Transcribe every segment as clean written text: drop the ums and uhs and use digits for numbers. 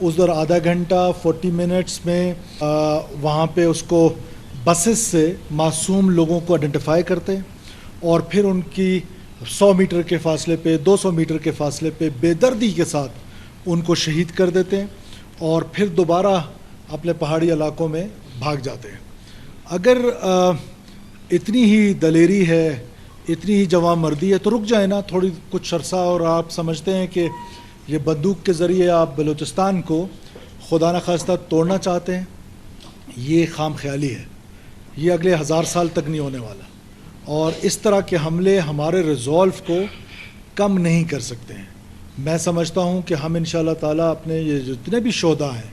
اس دور آدھا گھنٹہ 40 منٹس میں وہاں پہ اس کو بسز سے معصوم لوگوں کو آئیڈینٹیفائی کرتے ہیں اور پھر ان کی 100 میٹر کے فاصلے پہ 200 میٹر کے فاصلے پہ بے دردی کے ساتھ ان کو شہید کر دیتے ہیں اور پھر دوبارہ اپنے پہاڑی علاقوں میں بھاگ جاتے ہیں. اگر اتنی ہی دلیری ہے، اتنی ہی جواں مردی ہے تو رک جائیں نا تھوڑی کچھ عرصہ. اور آپ سمجھتے ہیں کہ یہ بندوق کے ذریعے آپ بلوچستان کو خدا نخواستہ توڑنا چاہتے ہیں، یہ خام خیالی ہے. یہ اگلے 1000 سال تک نہیں ہونے والا. اور اس طرح کے حملے ہمارے ریزولو کو کم نہیں کر سکتے ہیں. میں سمجھتا ہوں کہ ہم انشاءاللہ تعالیٰ اپنے یہ جتنے بھی شہداء ہیں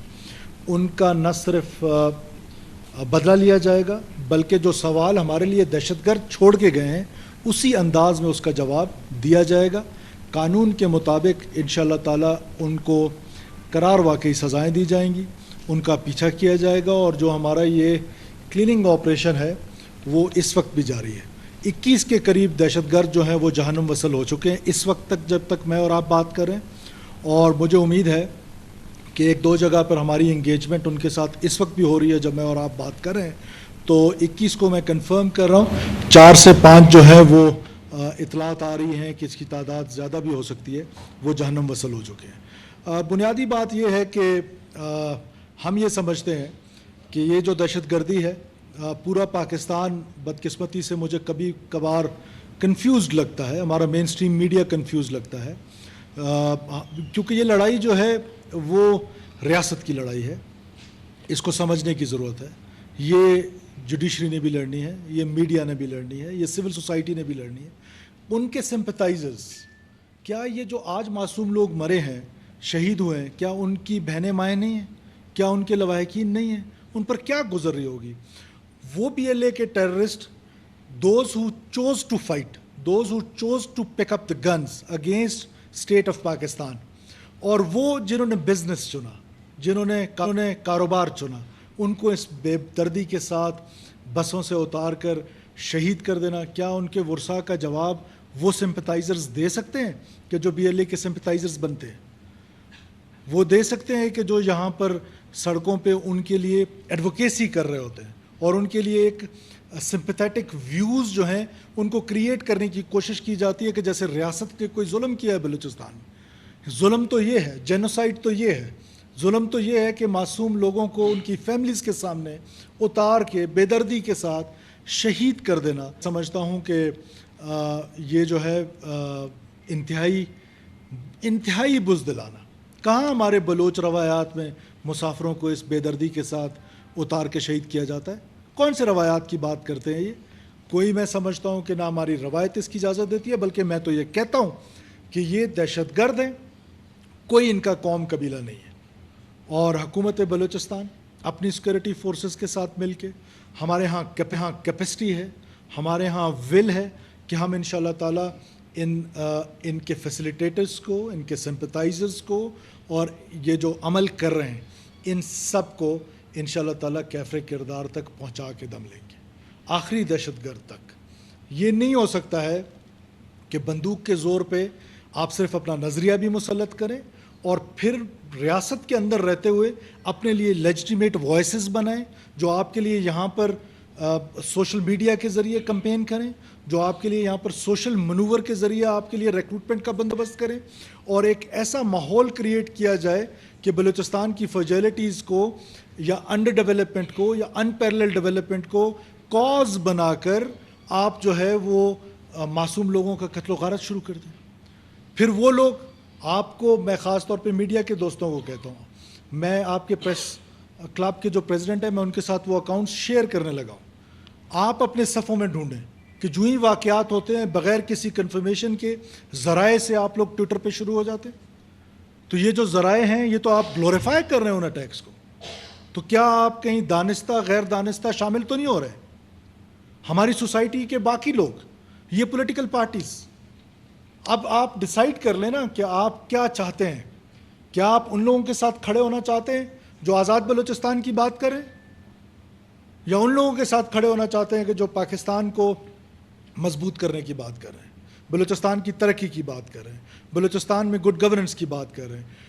ان کا نہ صرف بدلہ لیا جائے گا بلکہ جو سوال ہمارے لیے دہشت گرد چھوڑ کے گئے ہیں اسی انداز میں اس کا جواب دیا جائے گا. قانون کے مطابق انشاءاللہ تعالیٰ ان کو قرار واقعی سزائیں دی جائیں گی، ان کا پیچھا کیا جائے گا. اور جو ہمارا یہ کلیننگ آپریشن ہے وہ اس وقت بھی جاری ہے. 21 کے قریب دہشت گرد جو ہیں وہ جہنم وصل ہو چکے ہیں اس وقت تک جب تک میں اور آپ بات کر رہے ہیں. اور مجھے امید ہے کہ 1-2 جگہ پر ہماری انگیجمنٹ ان کے ساتھ اس وقت بھی ہو رہی ہے جب میں اور آپ بات کر رہے ہیں. تو 21 کو میں کنفرم کر رہا ہوں 4 سے 5 جو ہے وہ اطلاعات آ رہی ہیں کہ اس کی تعداد زیادہ بھی ہو سکتی ہے، وہ جہنم وصل ہو چکے ہیں. بنیادی بات یہ ہے کہ ہم یہ سمجھتے ہیں کہ یہ جو دہشت گردی ہے پورا پاکستان بدقسمتی سے مجھے کبھی کبھار کنفیوزڈ لگتا ہے، ہمارا مین سٹریم میڈیا کنفیوز لگتا ہے کیونکہ یہ لڑائی جو ہے وہ ریاست کی لڑائی ہے. اس کو سمجھنے کی ضرورت ہے. یہ جوڈیشری نے بھی لڑنی ہے، یہ میڈیا نے بھی لڑنی ہے، یہ سول سوسائٹی نے بھی لڑنی ہے. ان کے سمپتائزرز، کیا یہ جو آج معصوم لوگ مرے ہیں، شہید ہوئے ہیں، کیا ان کی بہنیں مائیں نہیں ہیں؟ کیا ان کے لواحقین نہیں ہیں؟ ان پر کیا گزر رہی ہوگی؟ وہ پی ایل اے کے terrorist, those who choose to fight, those who choose to pick up the guns against state of Pakistan, اور وہ جنہوں نے بزنس چنا، جنہوں نے کاروبار چنا، ان کو اس بے دردی کے ساتھ بسوں سے اتار کر شہید کر دینا، کیا ان کے ورثاء کا جواب وہ سمپتائزرز دے سکتے ہیں کہ جو بی ایل اے کے سمپتائزرز بنتے ہیں؟ وہ دے سکتے ہیں کہ جو یہاں پر سڑکوں پہ ان کے لیے ایڈوکیسی کر رہے ہوتے ہیں اور ان کے لیے ایک سمپیتھیٹک ویوز جو ہیں ان کو کریٹ کرنے کی کوشش کی جاتی ہے کہ جیسے ریاست کے کوئی ظلم کیا ہے بلوچستان میں. ظلم تو یہ ہے، جینوسائیڈ تو یہ ہے، ظلم تو یہ ہے کہ معصوم لوگوں کو ان کی فیملیز کے سامنے اتار کے بے دردی کے ساتھ شہید کر دینا. سمجھتا ہوں کہ یہ جو ہے انتہائی بزدلانہ. کہاں ہمارے بلوچ روایات میں مسافروں کو اس بے دردی کے ساتھ اتار کے شہید کیا جاتا ہے؟ کون سے روایات کی بات کرتے ہیں یہ؟ کوئی میں سمجھتا ہوں کہ نہ ہماری روایت اس کی اجازت دیتی ہے، بلکہ میں تو یہ کہتا ہوں کہ یہ دہشت گرد ہیں، کوئی ان کا قوم قبیلہ نہیں ہے. اور حکومت بلوچستان اپنی سیکورٹی فورسز کے ساتھ مل کے، ہمارے ہاں کیپیسٹی ہے، ہمارے ہاں ول ہے کہ ہم انشاءاللہ تعالیٰ ان کے فیسیلیٹیٹرز کو، ان کے سمپتائزرز کو اور یہ جو عمل کر رہے ہیں ان سب کو انشاءاللہ تعالیٰ کیفر کردار تک پہنچا کے دم لیں گے، آخری دہشت گرد تک. یہ نہیں ہو سکتا ہے کہ بندوق کے زور پہ آپ صرف اپنا نظریہ بھی مسلط کریں اور پھر ریاست کے اندر رہتے ہوئے اپنے لیے لیجٹیمیٹ وائسز بنائیں جو آپ کے لیے یہاں پر سوشل میڈیا کے ذریعے کمپین کریں، جو آپ کے لیے یہاں پر سوشل منور کے ذریعے آپ کے لیے ریکروٹمنٹ کا بندوبست کریں، اور ایک ایسا ماحول کریٹ کیا جائے کہ بلوچستان کی فریجیلٹیز کو یا انڈر ڈیولپمنٹ کو یا ان پیرلل ڈیولپمنٹ کو کاز بنا کر آپ جو ہے وہ معصوم لوگوں کا قتل و غارت شروع کر دیں. پھر وہ لوگ آپ کو، میں خاص طور پہ میڈیا کے دوستوں کو کہتا ہوں، میں آپ کے پریس کلب کے جو پریزیڈنٹ ہیں میں ان کے ساتھ وہ اکاؤنٹس شیئر کرنے لگا ہوں. آپ اپنے صفوں میں ڈھونڈیں کہ جو ہی واقعات ہوتے ہیں بغیر کسی کنفرمیشن کے ذرائع سے آپ لوگ ٹویٹر پہ شروع ہو جاتے ہیں. تو یہ جو ذرائع ہیں یہ تو آپ گلوریفائی کر رہے ہیں ان اٹیکس کو. تو کیا آپ کہیں دانستہ غیر دانستہ شامل تو نہیں ہو رہے؟ ہماری سوسائٹی کے باقی لوگ، یہ پولیٹیکل پارٹیز، اب آپ ڈیسائیڈ کر لیں نا کہ آپ کیا چاہتے ہیں. کیا آپ ان لوگوں کے ساتھ کھڑے ہونا چاہتے ہیں جو آزاد بلوچستان کی بات کریں، یا ان لوگوں کے ساتھ کھڑے ہونا چاہتے ہیں کہ جو پاکستان کو مضبوط کرنے کی بات کر رہے ہیں، بلوچستان کی ترقی کی بات کر رہے ہیں، بلوچستان میں گڈ گورننس کی بات کر رہے ہیں؟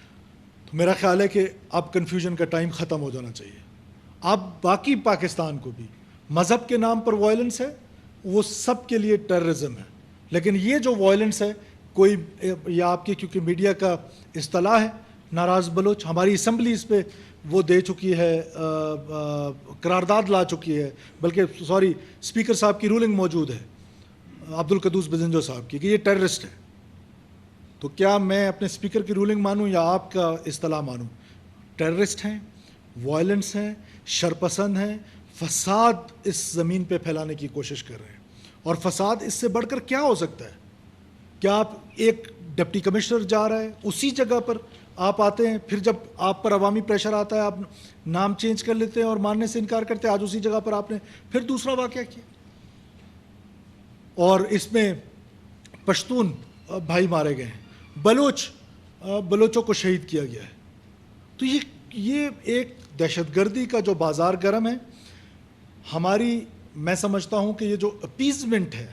تو میرا خیال ہے کہ اب کنفیوژن کا ٹائم ختم ہو جانا چاہیے. اب باقی پاکستان کو بھی مذہب کے نام پر وائلنس ہے، وہ سب کے لیے ٹیررزم ہے. لیکن یہ جو وائلنس ہے کوئی یا آپ کی کیونکہ میڈیا کا اصطلاح ہے ناراض بلوچ، ہماری اسمبلیز پہ وہ دے چکی ہے، قرارداد لا چکی ہے، بلکہ سوری اسپیکر صاحب کی رولنگ موجود ہے عبد القدوس بزنجو صاحب کی کہ یہ ٹیررسٹ ہے. تو کیا میں اپنے اسپیکر کی رولنگ مانوں یا آپ کا اصطلاح مانوں؟ ٹیررسٹ ہیں، وائلنس ہیں، شرپسند ہیں، فساد اس زمین پہ پھیلانے کی کوشش کر رہے ہیں. اور فساد اس سے بڑھ کر کیا ہو سکتا ہے؟ کیا آپ ایک ڈپٹی کمشنر جا رہا ہے اسی جگہ پر آپ آتے ہیں، پھر جب آپ پر عوامی پریشر آتا ہے آپ نام چینج کر لیتے ہیں اور ماننے سے انکار کرتے ہیں. آج اسی جگہ پر آپ نے پھر دوسرا واقعہ کیا، اور اس میں پشتون بھائی مارے گئے ہیں، بلوچوں کو شہید کیا گیا ہے. تو یہ ایک دہشت گردی کا جو بازار گرم ہے ہماری، میں سمجھتا ہوں کہ یہ جو اپیزمنٹ ہے،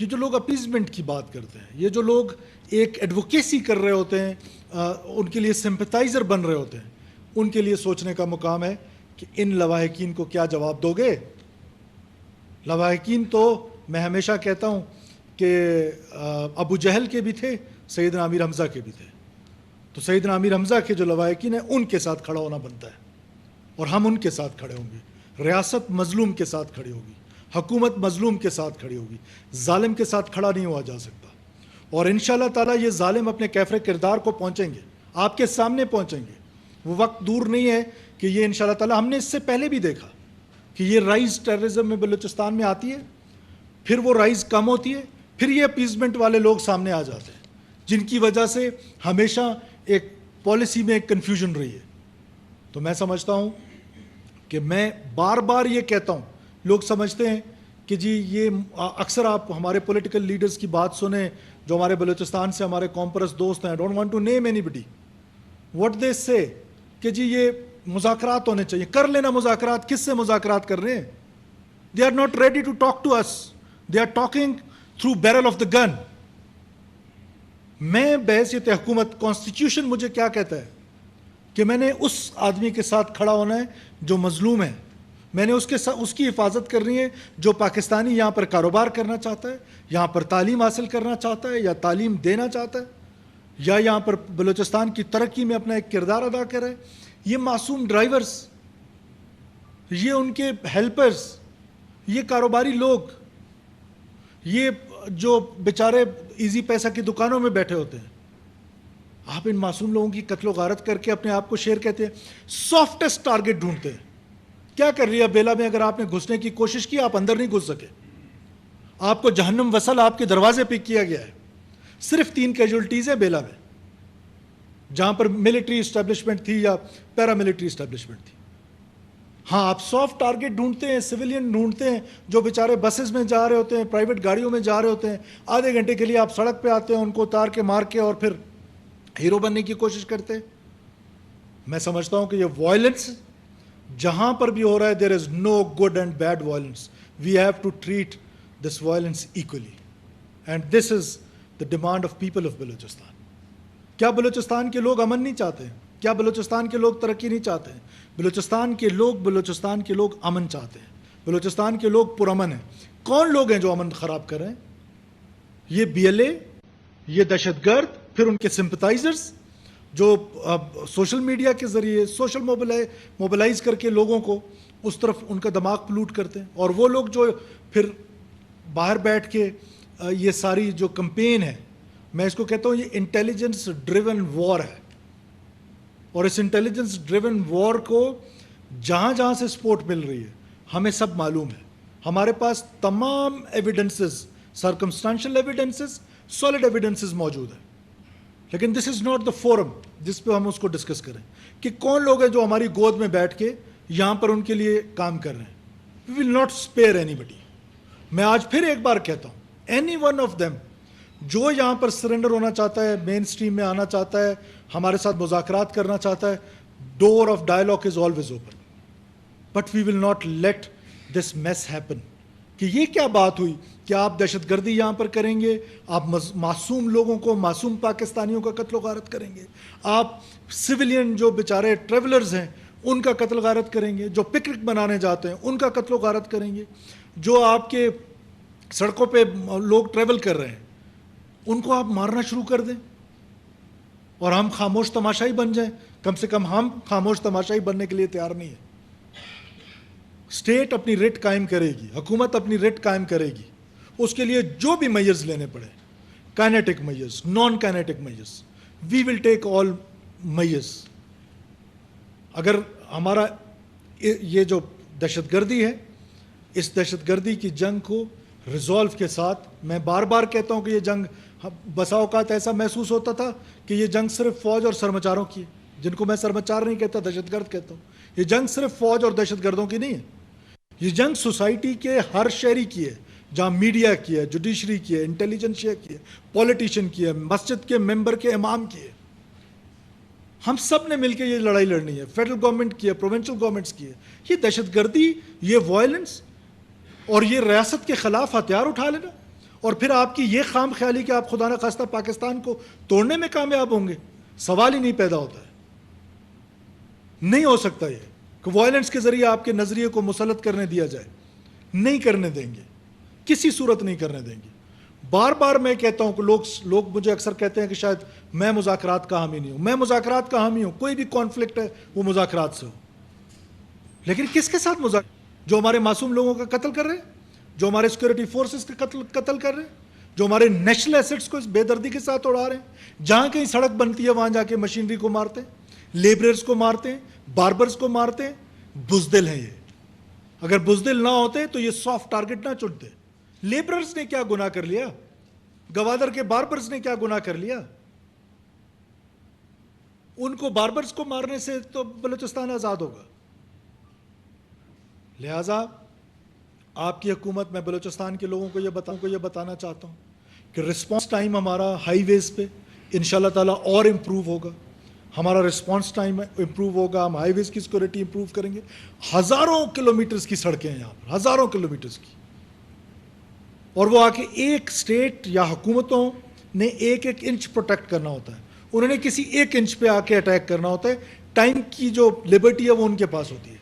یہ جو لوگ اپیزمنٹ کی بات کرتے ہیں، یہ جو لوگ ایک ایڈوکیسی کر رہے ہوتے ہیں، ان کے لیے سمپتائزر بن رہے ہوتے ہیں، ان کے لیے سوچنے کا مقام ہے کہ ان لواحقین کو کیا جواب دو گے. لواحقین تو میں ہمیشہ کہتا ہوں کہ ابو جہل کے بھی تھے، سیدنا امیر حمزہ کے بھی تھے. تو سیدنا امیر حمزہ کے جو لواحقین ہیں ان کے ساتھ کھڑا ہونا بنتا ہے، اور ہم ان کے ساتھ کھڑے ہوں گے. ریاست مظلوم کے ساتھ کھڑی ہوگی، حکومت مظلوم کے ساتھ کھڑی ہوگی، ظالم کے ساتھ کھڑا نہیں ہوا جا سکتا. اور انشاءاللہ تعالیٰ یہ ظالم اپنے کیفر کردار کو پہنچیں گے، آپ کے سامنے پہنچیں گے. وہ وقت دور نہیں ہے کہ یہ انشاءاللہ تعالیٰ، ہم نے اس سے پہلے بھی دیکھا کہ یہ رائز ٹیررزم میں بلوچستان میں آتی ہے، پھر وہ رائز کم ہوتی ہے، پھر یہ اپیزمنٹ والے لوگ سامنے آ جاتے ہیں جن کی وجہ سے ہمیشہ ایک پالیسی میں ایک کنفیوژن رہی ہے. تو میں سمجھتا ہوں کہ میں بار بار یہ کہتا ہوں، لوگ سمجھتے ہیں کہ جی یہ اکثر آپ ہمارے پولیٹیکل لیڈرز کی بات سنیں جو ہمارے بلوچستان سے ہمارے قوم پرست دوست ہیں، I don't want to name anybody, what they say کہ جی یہ مذاکرات ہونے چاہیے. کر لینا مذاکرات، کس سے مذاکرات کر رہے ہیں؟ They are not ready to talk to us, they are talking through barrel of the gun. میں بحیثیت حکومت، کانسٹیٹیوشن مجھے کیا کہتا ہے کہ میں نے اس آدمی کے ساتھ کھڑا ہونا ہے جو مظلوم ہے، میں نے اس کی حفاظت کرنی ہے جو پاکستانی یہاں پر کاروبار کرنا چاہتا ہے، یہاں پر تعلیم حاصل کرنا چاہتا ہے یا تعلیم دینا چاہتا ہے، یا یہاں پر بلوچستان کی ترقی میں اپنا ایک کردار ادا کرے. یہ معصوم ڈرائیورز، یہ ان کے ہیلپرز، یہ کاروباری لوگ، یہ جو بیچارے ایزی پیسہ کی دکانوں میں بیٹھے ہوتے ہیں، آپ ان معصوم لوگوں کی قتل و غارت کر کے اپنے آپ کو شیر کہتے ہیں. سافٹسٹ ٹارگٹ ڈھونڈتے ہیں. کیا کر رہی ہے بیلا میں؟ اگر آپ نے گھسنے کی کوشش کی آپ اندر نہیں گھس سکے، آپ کو جہنم وصل آپ کے دروازے پہ کیا گیا ہے. صرف 3 کیجولٹیز ہیں بیلا میں جہاں پر ملٹری اسٹیبلشمنٹ تھی یا پیرا ملٹری اسٹیبلشمنٹ تھی. ہاں آپ سافٹ ٹارگٹ ڈھونڈتے ہیں، سویلین ڈھونڈتے ہیں جو بیچارے بسز میں جا رہے ہوتے ہیں، پرائیویٹ گاڑیوں میں جا رہے ہوتے ہیں. آدھے گھنٹے کے لیے آپ سڑک پہ آتے ہیں، ان کو اتار کے مار کے اور پھر ہیرو بننے کی کوشش کرتے ہیں. میں سمجھتا ہوں کہ یہ وائلنس جہاں پر بھی ہو رہا ہے، there is no good and bad violence. We have to treat this violence equally and this is the demand of people of Balochistan. کیا بلوچستان کے لوگ امن نہیں چاہتے ہیں؟ کیا بلوچستان کے لوگ ترقی نہیں چاہتے ہیں؟ بلوچستان کے لوگ امن چاہتے ہیں. بلوچستان کے لوگ پرامن ہیں. کون لوگ ہیں جو امن خراب کر رہے ہیں؟ یہ BLA، یہ دہشت گرد، پھر ان کے سمپتائزرز جو سوشل میڈیا کے ذریعے سوشل موبلائز کر کے لوگوں کو اس طرف ان کا دماغ پلوٹ کرتے ہیں، اور وہ لوگ جو پھر باہر بیٹھ کے یہ ساری جو کمپین ہے، میں اس کو کہتا ہوں یہ انٹیلیجنس ڈریون وار ہے. اور اس انٹیلیجنس ڈریون وار کو جہاں جہاں سے سپورٹ مل رہی ہے ہمیں سب معلوم ہے. ہمارے پاس تمام evidences, circumstantial evidences, solid evidences موجود ہیں. لیکن دس از ناٹ دا فورم جس پہ ہم اس کو ڈسکس کریں کہ کون لوگ ہیں جو ہماری گود میں بیٹھ کے یہاں پر ان کے لیے کام کر رہے ہیں. وی ول ناٹ اسپیئر اینی بڈی. میں آج پھر ایک بار کہتا ہوں، اینی ون آف دیم جو یہاں پر سرنڈر ہونا چاہتا ہے، مین اسٹریم میں آنا چاہتا ہے، ہمارے ساتھ مذاکرات کرنا چاہتا ہے، door of dialogue is always open. But we will not let this mess happen. کہ یہ کیا بات ہوئی کہ آپ دہشت گردی یہاں پر کریں گے, آپ معصوم لوگوں کو, معصوم پاکستانیوں کا قتل و غارت کریں گے, آپ سویلین جو بیچارے ٹریولرز ہیں ان کا قتل غارت کریں گے, جو پکنک منانے جاتے ہیں ان کا قتل و غارت کریں گے, جو آپ کے سڑکوں پہ لوگ ٹریول کر رہے ہیں ان کو آپ مارنا شروع کر دیں اور ہم خاموش تماشائی بن جائیں. کم سے کم ہم خاموش تماشائی بننے کے لیے تیار نہیں ہیں. اسٹیٹ اپنی ریٹ قائم کرے گی, حکومت اپنی ریٹ قائم کرے گی, اس کے لیے جو بھی میجرز لینے پڑے, kinetic measures, non kinetic measures, we will take all measures. اگر ہمارا یہ جو دہشت گردی ہے, اس دہشت گردی کی جنگ کو ریزالو کے ساتھ, میں بار بار کہتا ہوں کہ یہ جنگ, بسا اوقات ایسا محسوس ہوتا تھا کہ یہ جنگ صرف فوج اور سرمچاروں کی ہے, جن کو میں سرمچار نہیں کہتا, دہشت گرد کہتا ہوں. یہ جنگ صرف فوج اور دہشت گردوں کی نہیں ہے, یہ جنگ سوسائٹی کے ہر شہری کی ہے, جہاں میڈیا کی ہے, جوڈیشری کی ہے, انٹیلیجنسیا کی ہے, پولیٹیشین کی ہے, مسجد کے ممبر کے امام کی ہے. ہم سب نے مل کے یہ لڑائی لڑنی ہے. فیڈرل گورنمنٹ کی ہے, پروونشل گورنمنٹس کی ہے. یہ دہشت گردی, یہ وائلنس اور یہ ریاست کے خلاف ہتھیار اٹھا لینا, اور پھر آپ کی یہ خام خیالی کہ آپ خدا نخواستہ پاکستان کو توڑنے میں کامیاب ہوں گے, سوال ہی نہیں پیدا ہوتا ہے. نہیں ہو سکتا یہ کہ وائلنس کے ذریعے آپ کے نظریے کو مسلط کرنے دیا جائے. نہیں کرنے دیں گے, کسی صورت نہیں کرنے دیں گے. بار بار میں کہتا ہوں کہ لوگ مجھے اکثر کہتے ہیں کہ شاید میں مذاکرات کا حامی نہیں ہوں. میں مذاکرات کا حامی ہوں. کوئی بھی کانفلکٹ ہے وہ مذاکرات سے ہو, لیکن کس کے ساتھ مذاکرات؟ جو ہمارے معصوم لوگوں کا قتل کر رہے ہیں, جو ہمارے سیکورٹی فورسز کا قتل کر رہے ہیں, جو ہمارے نیشنل ایسٹس کو اس بے دردی کے ساتھ اڑا رہے ہیں. جہاں کہیں سڑک بنتی ہے وہاں جا کے مشینری کو مارتے ہیں, لیبررز کو مارتے ہیں, باربرز کو مارتے ہیں. بزدل ہیں یہ. اگر بزدل نہ ہوتے تو یہ سافٹ ٹارگٹ نہ چنتے. لیبررز نے کیا گناہ کر لیا؟ گوادر کے باربرز نے کیا گناہ کر لیا؟ ان کو باربرز کو مارنے سے تو بلوچستان آزاد ہوگا. لہذا آپ کی حکومت, میں بلوچستان کے لوگوں کو یہ بتانا چاہتا ہوں کہ رسپانس ٹائم ہمارا ہائی ویز پہ انشاءاللہ تعالیٰ اور امپروو ہوگا. ہمارا رسپانس ٹائم امپروو ہوگا, ہم ہائی ویز کی سیکورٹی امپروو کریں گے. ہزاروں کلومیٹرز کی سڑکیں ہیں یہاں پر, ہزاروں کلومیٹرز کی, اور وہ آ کے ایک اسٹیٹ یا حکومتوں نے ایک ایک انچ پروٹیکٹ کرنا ہوتا ہے. انہوں نے کسی ایک انچ پہ آ کے اٹیک کرنا ہوتا ہے. ٹائم کی جو لبرٹی ہے وہ ان کے پاس ہوتی ہے.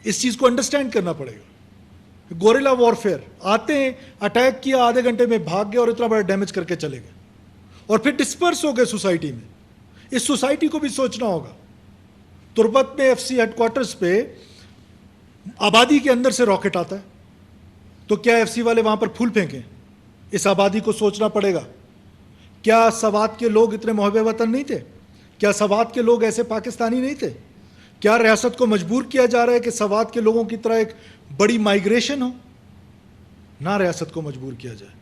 اس چیز کو انڈرسٹینڈ کرنا پڑے گا. گوریلا وارفیئر, آتے ہیں, اٹیک کیا, آدھے گھنٹے میں بھاگ گئے اور اتنا بڑا ڈیمیج کر کے چلے گئے, اور پھر ڈسپرس ہو گئے سوسائٹی میں. اس سوسائٹی کو بھی سوچنا ہوگا. تربت میں ایف سی ہیڈ کوارٹرز پہ آبادی کے اندر سے راکٹ آتا ہے, تو کیا ایف سی والے وہاں پر پھول پھینکیں؟ اس آبادی کو سوچنا پڑے گا. کیا سوات کے لوگ اتنے محب وطن نہیں تھے؟ کیا سوات کے لوگ ایسے پاکستانی نہیں تھے؟ کیا ریاست کو مجبور کیا جا رہا ہے کہ سوات کے لوگوں کی طرح ایک بڑی مائیگریشن ہو؟ نہ ریاست کو مجبور کیا جائے.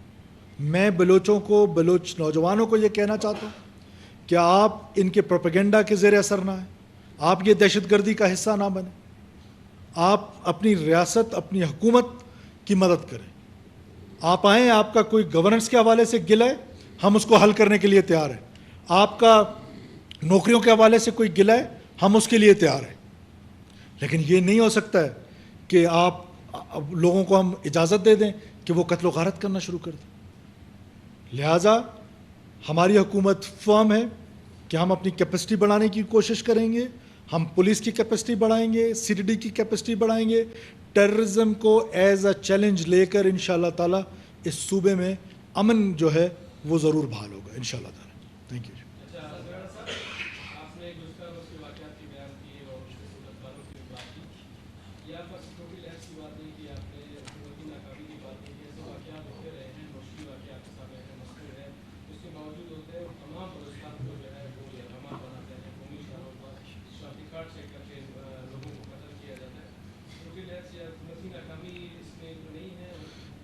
میں بلوچوں کو, بلوچ نوجوانوں کو یہ کہنا چاہتا ہوں کہ آپ ان کے پروپیگنڈا کے زیر اثر نہ آئیں, آپ یہ دہشت گردی کا حصہ نہ بنیں. آپ اپنی ریاست, اپنی حکومت کی مدد کریں. آپ آئیں, آپ کا کوئی گورننس کے حوالے سے گلہ ہے, ہم اس کو حل کرنے کے لیے تیار ہیں. آپ کا نوکریوں کے حوالے سے کوئی گلہ ہے, ہم اس کے لیے تیار ہیں. لیکن یہ نہیں ہو سکتا ہے کہ آپ لوگوں کو ہم اجازت دے دیں کہ وہ قتل و غارت کرنا شروع کر دیں. لہٰذا ہماری حکومت فرم ہے کہ ہم اپنی کیپیسٹی بڑھانے کی کوشش کریں گے. ہم پولیس کی کیپیسٹی بڑھائیں گے, سی ڈی ڈی کی کیپیسٹی بڑھائیں گے. ٹیررزم کو ایز اے چیلنج لے کر انشاءاللہ تعالیٰ اس صوبے میں امن جو ہے وہ ضرور بحال ہوگا انشاءاللہ تعالیٰ. Thank you.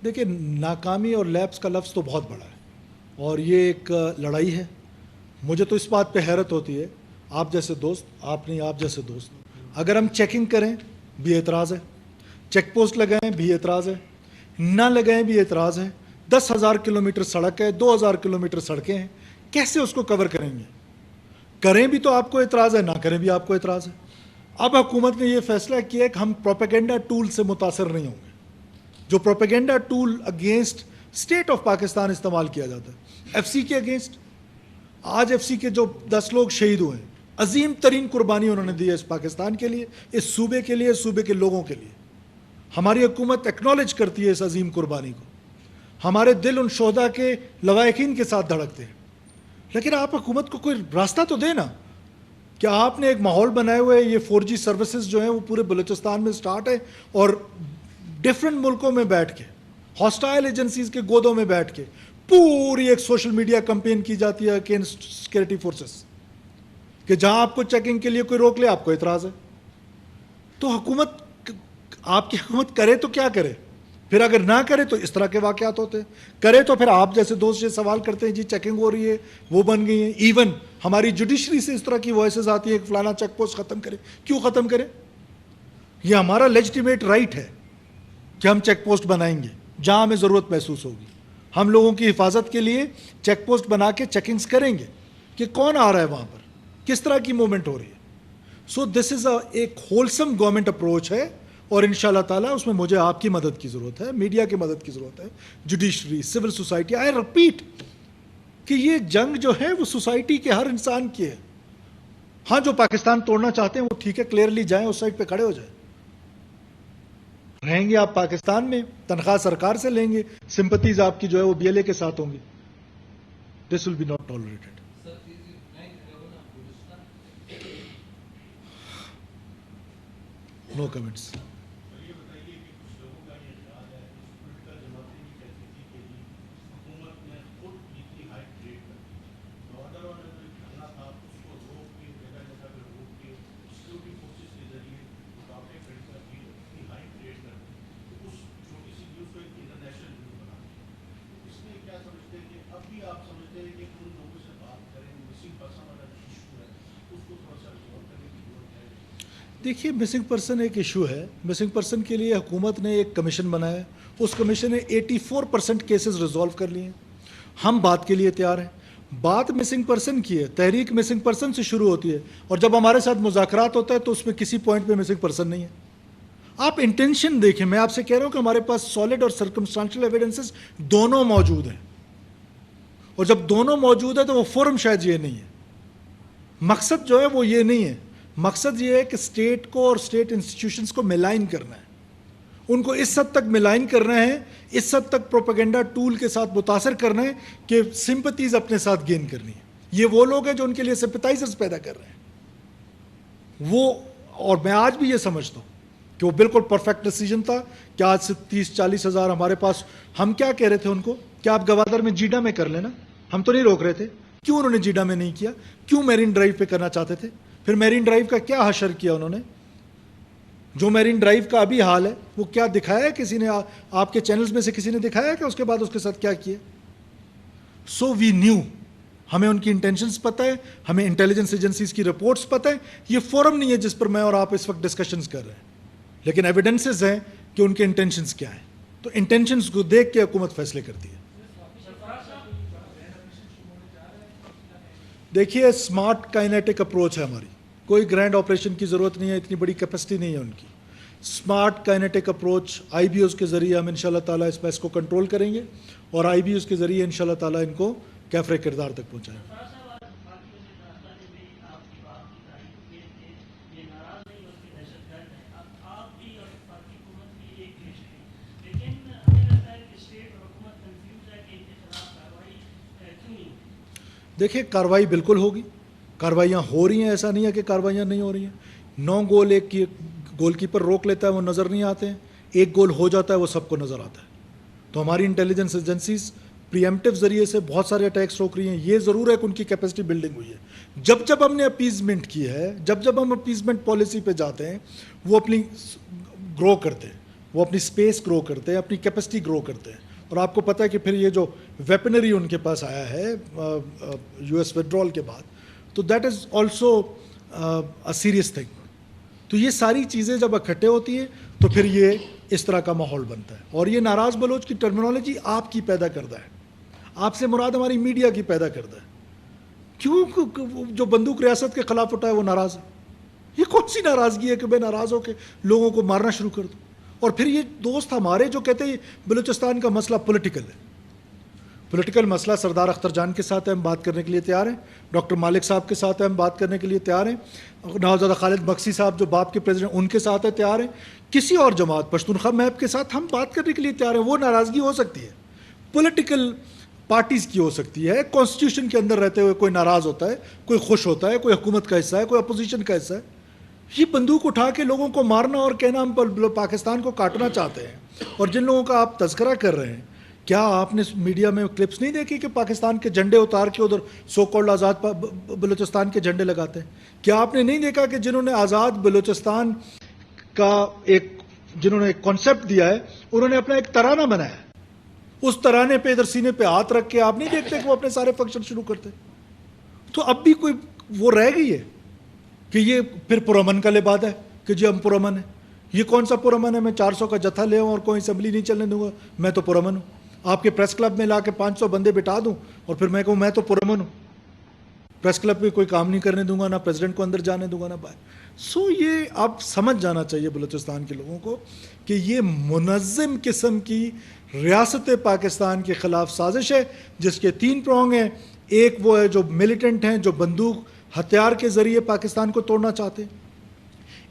دیکھیں, ناکامی اور لیپس کا لفظ تو بہت بڑا ہے, اور یہ ایک لڑائی ہے. مجھے تو اس بات پہ حیرت ہوتی ہے, آپ جیسے دوست, آپ نہیں, آپ جیسے دوست, اگر ہم چیکنگ کریں بھی اعتراض ہے, چیک پوسٹ لگائیں بھی اعتراض ہے, نہ لگائیں بھی اعتراض ہے. 10,000 کلومیٹر سڑک ہے, 2,000 کلومیٹر سڑکیں ہیں, کیسے اس کو کور کریں گے؟ کریں بھی تو آپ کو اعتراض ہے, نہ کریں بھی آپ کو اعتراض ہے. اب حکومت نے یہ فیصلہ کیا کہ ہم پروپیگنڈا ٹول سے متاثر نہیں ہوں گے. جو propaganda tool against state of Pakistan استعمال کیا جاتا ہے، ایف سی کے اگینسٹ. آج ایف سی کے جو 10 لوگ شہید ہوئے ہیں، عظیم ترین قربانی انہوں نے دی ہے اس پاکستان کے لیے، اس صوبے کے لیے، اس صوبے کے لوگوں کے لیے. ہماری حکومت ایکنالج کرتی ہے اس عظیم قربانی کو. ہمارے دل ان شہداء کے لواحقین کے ساتھ دھڑکتے ہیں. لیکن آپ حکومت کو کوئی راستہ تو دے نا. کہ آپ نے ایک ماحول بنائے ہوئے، یہ 4G سروسز جو ہیں وہ پورے بلوچستان میں سٹارٹ ہے، اور ڈفرینٹ ملکوں میں بیٹھ کے، ہاسٹائل ایجنسیز کے گودوں میں بیٹھ کے پوری ایک سوشل میڈیا کمپین کی جاتی ہے اگینسٹ سیکورٹی فورسز، کہ جہاں آپ کو چیکنگ کے لیے کوئی روک لے آپ کو اعتراض ہے. تو حکومت، آپ کی حکومت کرے تو کیا کرے؟ پھر اگر نہ کرے تو اس طرح کے واقعات ہوتے ہیں، کرے تو پھر آپ جیسے دوست یہ سوال کرتے ہیں جی چیکنگ ہو رہی ہے، وہ بن گئی ہیں. ایون ہماری جوڈیشری سے اس طرح کی وائسز آتی ہیں کہ فلانا چیک پوسٹ ختم کرے. کیوں ختم کرے؟ یہ ہمارا لیجٹیمیٹ رائٹ ہے کہ ہم چیک پوسٹ بنائیں گے جہاں ہمیں ضرورت محسوس ہوگی. ہم لوگوں کی حفاظت کے لیے چیک پوسٹ بنا کے چیکنگز کریں گے کہ کون آ رہا ہے وہاں پر، کس طرح کی موومنٹ ہو رہی ہے. سو دس از ایک ہولسم گورنمنٹ اپروچ ہے، اور ان شاء اللہ تعالیٰ اس میں مجھے آپ کی مدد کی ضرورت ہے، میڈیا کی مدد کی ضرورت ہے، جوڈیشری، سول سوسائٹی. آئی رپیٹ کہ یہ جنگ جو ہے وہ سوسائٹی کے ہر انسان کی ہے. ہاں جو پاکستان توڑنا چاہتے ہیں وہ ٹھیک ہے، کلیئرلی جائیں، اس سائڈ پہ کھڑے ہو جائیں. رہیں گے آپ پاکستان میں، تنخواہ سرکار سے لیں گے، سمپتیز آپ کی جو ہے وہ BLA کے ساتھ ہوں گی. This will be not tolerated. No comments. دیکھیے مسنگ پرسن ایک ایشو ہے. مسنگ پرسن کے لیے حکومت نے ایک کمیشن بنایا ہے، اس کمیشن نے 84% کیسز ریزالو کر لیے ہیں. ہم بات کے لیے تیار ہیں. بات مسنگ پرسن کی ہے، تحریک مسنگ پرسن سے شروع ہوتی ہے، اور جب ہمارے ساتھ مذاکرات ہوتا ہے تو اس میں کسی پوائنٹ پہ مسنگ پرسن نہیں ہے. آپ انٹینشن دیکھیں. میں آپ سے کہہ رہا ہوں کہ ہمارے پاس سالڈ اور سرکمسٹانشل ایویڈنسز دونوں موجود ہیں، اور جب دونوں موجود ہیں تو وہ فورم شاید یہ نہیں ہے. مقصد جو ہے وہ یہ نہیں ہے. مقصد یہ ہے کہ اسٹیٹ کو اور اسٹیٹ انسٹیٹیوشنز کو ملائن کرنا ہے، ان کو اس حد تک ملائن کرنا ہے، اس حد تک پروپیگنڈا ٹول کے ساتھ متاثر کرنا ہے کہ سمپتیز اپنے ساتھ گین کرنی ہے. یہ وہ لوگ ہیں جو ان کے لیے سمپتائزرز پیدا کر رہے ہیں وہ. اور میں آج بھی یہ سمجھتا ہوں کہ وہ بالکل پرفیکٹ ڈیسیجن تھا کہ آج سے 30-40 ہزار ہمارے پاس. ہم کیا کہہ رہے تھے ان کو کہ آپ گوادر میں جیڈا میں کر لینا، ہم تو نہیں روک رہے تھے. کیوں انہوں نے جیڈا میں نہیں کیا؟ کیوں میرین ڈرائیو پہ کرنا چاہتے تھے؟ پھر میرین ڈرائیو کا کیا حشر کیا انہوں نے؟ جو میرین ڈرائیو کا ابھی حال ہے وہ کیا دکھایا ہے کسی نے؟ آپ کے چینلز میں سے کسی نے دکھایا کہ اس کے بعد اس کے ساتھ کیا کیا؟ سو وی نیو. ہمیں ان کی انٹینشنز پتہ ہے، ہمیں انٹیلیجنس ایجنسیز کی رپورٹس پتہ ہے. یہ فورم نہیں ہے جس پر میں اور آپ اس وقت ڈسکشنز کر رہے ہیں، لیکن ایویڈنسز ہیں کہ ان کے انٹینشنز کیا ہیں. تو انٹینشنز کو دیکھ کے حکومت فیصلے کرتی ہے. دیکھیے اسمارٹ کائنیٹک اپروچ ہے ہماری. کوئی گرینڈ آپریشن کی ضرورت نہیں ہے، اتنی بڑی کیپیسٹی نہیں ہے ان کی. اسمارٹ کائنیٹک اپروچ IBOs کے ذریعے ہم انشاءاللہ تعالیٰ اس پیس کو کنٹرول کریں گے، اور IBOs کے ذریعے انشاءاللہ تعالیٰ ان کو کیفر کردار تک پہنچائیں گے. دیکھیں کارروائی بالکل ہوگی، کارروائیاں ہو رہی ہیں، ایسا نہیں ہے کہ کارروائیاں نہیں ہو رہی ہیں. 9 گول ایک گول کیپر روک لیتا ہے وہ نظر نہیں آتے ہیں، 1 گول ہو جاتا ہے وہ سب کو نظر آتا ہے. تو ہماری انٹیلیجنس ایجنسیز پریمپٹیو ذریعے سے بہت سارے اٹیکس روک رہی ہیں. یہ ضرور ہے کہ ان کی کیپیسٹی بلڈنگ ہوئی ہے. جب ہم نے اپیزمنٹ کی ہے، جب ہم اپیزمنٹ پالیسی پہ جاتے ہیں، وہ اپنی گرو کرتے ہیں، وہ اپنی اسپیس گرو کرتے ہیں، اپنی کیپیسٹی گرو کرتے ہیں. اور آپ کو پتہ ہے کہ پھر یہ جو ویپنری ان کے پاس آیا ہے US وڈرال کے بعد، تو that is also a serious thing. تو یہ ساری چیزیں جب اکٹھے ہوتی ہیں تو پھر یہ اس طرح کا ماحول بنتا ہے. اور یہ ناراض بلوچ کی ٹرمینالوجی آپ کی پیدا کردہ ہے، آپ سے مراد ہماری میڈیا کی پیدا کردہ ہے. کیوں جو بندوق ریاست کے خلاف اٹھا ہے وہ ناراض ہے؟ یہ کون سی ناراضگی ہے کہ میں ناراض ہو کے لوگوں کو مارنا شروع کر دوں؟ اور پھر یہ دوست ہمارے جو کہتے ہیں بلوچستان کا مسئلہ پولیٹیکل ہے، پولیٹیکل مسئلہ سردار اختر جان کے ساتھ ہم بات کرنے کے لیے تیار ہیں، ڈاکٹر مالک صاحب کے ساتھ ہم بات کرنے کے لیے تیار ہیں، نوزادہ خالد بکسی صاحب جو باپ کے پریزیڈنٹ ان کے ساتھ تیار ہیں، کسی اور جماعت پشتونخوا میپ کے ساتھ ہم بات کرنے کے لیے تیار ہیں. وہ ناراضگی ہو سکتی ہے، پولیٹیکل پارٹیز کی ہو سکتی ہے، کانسٹیٹیوشن کے اندر رہتے ہوئے کوئی ناراض ہوتا ہے، کوئی خوش ہوتا ہے، کوئی حکومت کا حصہ ہے، کوئی اپوزیشن کا حصہ ہے. یہ بندوق اٹھا کے لوگوں کو مارنا اور کہنا ہم پاکستان کو کاٹنا چاہتے ہیں. اور جن لوگوں کا آپ تذکرہ کر رہے ہیں، کیا آپ نے میڈیا میں کلپس نہیں دیکھی کہ پاکستان کے جھنڈے اتار کے ادھر سو کالڈ آزاد بلوچستان کے جھنڈے لگاتے ہیں؟ کیا آپ نے نہیں دیکھا کہ جنہوں نے آزاد بلوچستان کا جنہوں نے ایک کانسیپٹ دیا ہے، انہوں نے اپنا ایک ترانہ بنایا ہے، اس ترانے پہ ادھر سینے پہ ہاتھ رکھ کے آپ نہیں دیکھتے کہ وہ اپنے سارے فنکشن شروع کرتے؟ تو اب بھی کوئی وہ رہ گئی ہے کہ یہ پھر پرامن کا لباد ہے کہ جی ہم پرامن ہیں. یہ کون سا پرامن ہے؟ میں 400 کا جتھا لے آؤں اور کوئی اسمبلی نہیں چلنے دوں گا، میں تو پرامن ہوں. آپ کے پریس کلب میں لا کے 500 بندے بٹھا دوں اور پھر میں کہوں میں تو پرامن ہوں، پریس کلب میں کوئی کام نہیں کرنے دوں گا، نہ پریزیڈنٹ کو اندر جانے دوں گا، نہ باہر. یہ اب سمجھ جانا چاہیے بلوچستان کے لوگوں کو کہ یہ منظم قسم کی ریاست پاکستان کے خلاف سازش ہے جس کے 3 پرونگ ہیں. ایک وہ ہے جو ملیٹنٹ ہیں، جو بندوق ہتھیار کے ذریعے پاکستان کو توڑنا چاہتے ہیں.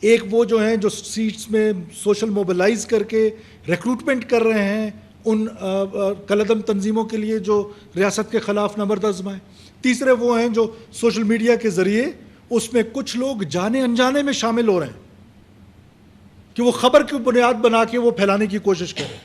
ایک وہ جو ہیں جو سیٹس میں سوشل موبلائز کر کے ریکروٹمنٹ کر رہے ہیں ان کالعدم تنظیموں کے لیے جو ریاست کے خلاف نبرد عزم ہیں. تیسرے وہ ہیں جو سوشل میڈیا کے ذریعے اس میں کچھ لوگ جانے انجانے میں شامل ہو رہے ہیں کہ وہ خبر کی بنیاد بنا کے وہ پھیلانے کی کوشش کریں.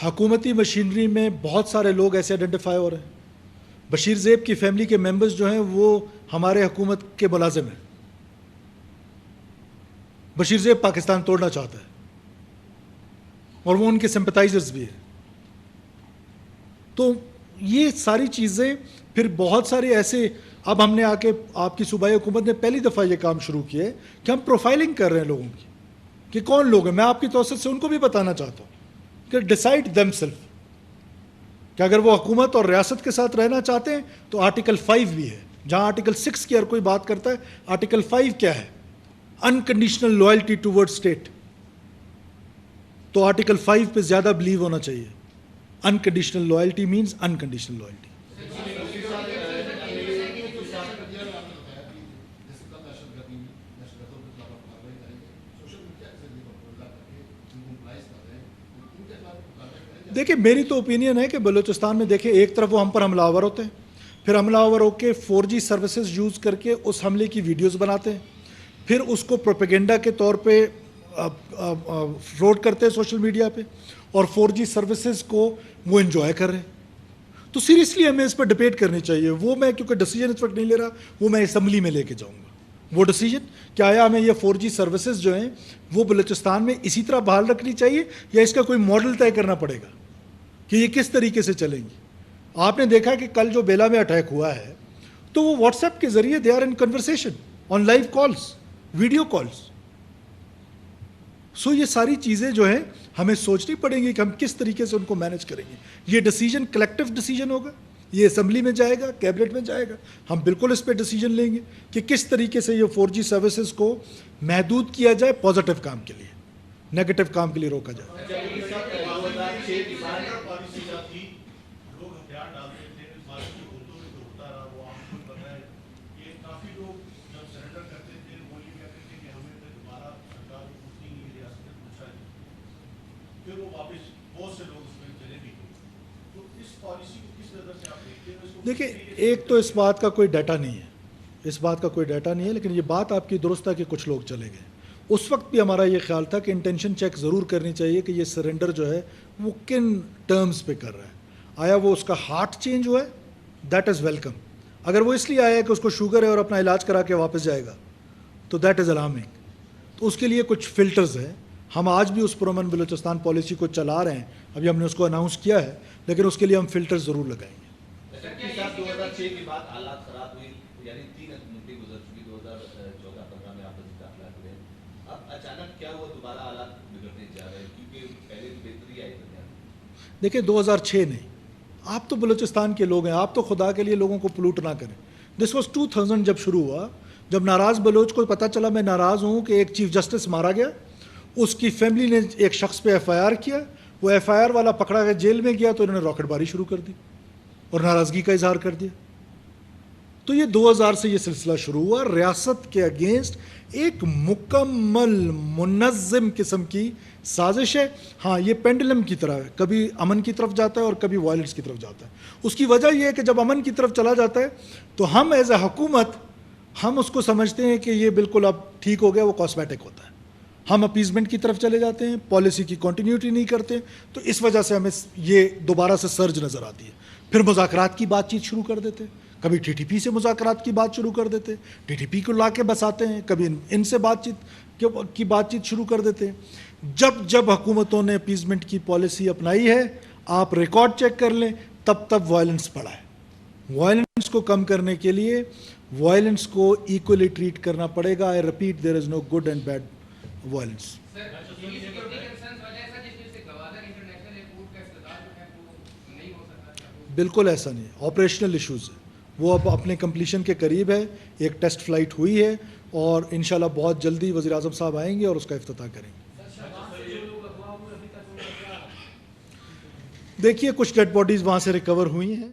حکومتی مشینری میں بہت سارے لوگ ایسے آئیڈینٹیفائی ہو رہے ہیں. بشیر زیب کی فیملی کے ممبرز جو ہیں وہ ہمارے حکومت کے ملازم ہیں. بشیر زیب پاکستان توڑنا چاہتا ہے اور وہ ان کے سمپتائزرز بھی ہیں. تو یہ ساری چیزیں پھر بہت سارے ایسے اب ہم نے آ کے آپ کی صوبائی حکومت نے پہلی دفعہ یہ کام شروع کیا ہے کہ ہم پروفائلنگ کر رہے ہیں لوگوں کی کہ کون لوگ ہیں. میں آپ کی توسط سے ان کو بھی بتانا چاہتا ہوں کہ ڈیسائیڈ دیم سیلف کہ اگر وہ حکومت اور ریاست کے ساتھ رہنا چاہتے ہیں تو آرٹیکل 5 بھی ہے. جہاں آرٹیکل 6 کی ہر کوئی بات کرتا ہے، آرٹیکل 5 کیا ہے؟ Unconditional loyalty toward state. تو آرٹیکل 5 پہ زیادہ بلیو ہونا چاہیے. Unconditional loyalty means unconditional loyalty. دیکھیں میری تو اوپینین ہے کہ بلوچستان میں دیکھیں ایک طرف وہ ہم پر حملہ آور ہوتے ہیں، پھر حملہ آور ہو کے 4G سروسز یوز کر کے اس حملے کی ویڈیوز بناتے ہیں، پھر اس کو پروپیگنڈا کے طور پہ فروڈ کرتے ہیں سوشل میڈیا پہ، اور 4G سروسز کو وہ انجوائے کر رہے ہیں. تو سیریسلی ہمیں اس پر ڈبیٹ کرنی چاہیے. وہ میں کیونکہ ڈیسیجن اس وقت نہیں لے رہا، وہ میں اسمبلی میں لے کے جاؤں گا وہ ڈیسیجن کہ آیا ہمیں یہ 4G سروسز جو ہیں وہ بلوچستان میں اسی طرح بحال رکھنی چاہیے یا اس کا کوئی ماڈل طے کرنا پڑے گا کہ یہ کس طریقے سے چلیں گی. آپ نے دیکھا کہ کل جو بیلا میں اٹیک ہوا ہے تو وہ واٹس ایپ کے ذریعے they are in conversation on live calls, video calls. یہ ساری چیزیں جو ہیں ہمیں سوچنی پڑیں گی کہ ہم کس طریقے سے ان کو مینیج کریں گے. یہ ڈیسیجن کلیکٹیو ڈیسیجن ہوگا، یہ اسمبلی میں جائے گا، کیبنٹ میں جائے گا. ہم بالکل اس پہ ڈیسیجن لیں گے کہ کس طریقے سے یہ 4G سروسز کو محدود کیا جائے پازیٹیو کام کے لیے، نیگیٹو کام کے لیے روکا جائے. دیکھیں ایک تو اس بات کا کوئی ڈیٹا نہیں ہے، لیکن یہ بات آپ کی درست ہے کہ کچھ لوگ چلے گئے. اس وقت بھی ہمارا یہ خیال تھا کہ انٹینشن چیک ضرور کرنی چاہیے کہ یہ سرنڈر جو ہے وہ کن ٹرمز پہ کر رہا ہے. آیا وہ اس کا ہارٹ چینج ہوا ہے؟ That is welcome. اگر وہ اس لیے آیا ہے کہ اس کو شوگر ہے اور اپنا علاج کرا کے واپس جائے گا تو دیٹ از الارمنگ. تو اس کے لیے کچھ فلٹرز ہیں. ہم آج بھی اس پرامن بلوچستان پالیسی کو چلا رہے ہیں، ابھی ہم نے اس کو اناؤنس کیا ہے، لیکن اس کے لیے ہم فلٹر ضرور لگائیں گے. 2006 کے بعد حالات خراب ہوئی، یعنی 3 منٹ گزر چکی، 2014-15 میں آپ داخلہ ہوئے. اب اچانک کیا ہوا دوبارہ حالات بگڑنے جا رہے ہیں؟ کیونکہ پہلے بہتری آئی. دیکھیں 2006 نہیں، آپ تو بلوچستان کے لوگ ہیں, آپ تو خدا کے لیے لوگوں کو پلوٹ نہ کریں. دس واز 2000 جب شروع ہوا, جب ناراض بلوچ کو پتہ چلا میں ناراض ہوں کہ ایک چیف جسٹس مارا گیا, اس کی فیملی نے ایک شخص پہ ایف آئی آر کیا, وہ ایف آئی آر والا پکڑا گیا, جیل میں گیا, تو انہوں نے راکٹ باری شروع کر دی اور ناراضگی کا اظہار کر دیا. تو یہ 2000 سے یہ سلسلہ شروع ہوا, ریاست کے اگینسٹ ایک مکمل منظم قسم کی سازش ہے. ہاں یہ پینڈلم کی طرح ہے, کبھی امن کی طرف جاتا ہے اور کبھی وائلنس کی طرف جاتا ہے. اس کی وجہ یہ ہے کہ جب امن کی طرف چلا جاتا ہے تو ہم ایز اے حکومت ہم اس کو سمجھتے ہیں کہ یہ بالکل اب ٹھیک ہو گیا, وہ کاسمیٹک ہوتا ہے. ہم اپیزمنٹ کی طرف چلے جاتے ہیں, پالیسی کی کنٹینیوٹی نہیں کرتے, تو اس وجہ سے ہمیں یہ دوبارہ سے سرج نظر آتی ہے. پھر مذاکرات کی بات چیت شروع کر دیتے, کبھی ٹی ٹی پی سے مذاکرات کی بات شروع کر دیتے, ٹی ٹی پی کو لا کے بساتے ہیں, کبھی ان سے بات چیت شروع کر دیتے ہیں. جب حکومتوں نے اپیزمنٹ کی پالیسی اپنائی ہے, آپ ریکارڈ چیک کر لیں, تب وائلنس بڑھا ہے. وائلنس کو کم کرنے کے لیے وائلنس کو ایکولی ٹریٹ کرنا پڑے گا. I repeat, there is no good and bad violence. بالکل ایسا نہیں ہے, آپریشنل ایشوز ہے, وہ اب اپنے کمپلیشن کے قریب ہے. ایک ٹیسٹ فلائٹ ہوئی ہے اور انشاءاللہ بہت جلدی وزیر اعظم صاحب آئیں گے اور اس کا افتتاح کریں گے. دیکھیے کچھ ڈیڈ باڈیز وہاں سے ریکور ہوئی ہیں.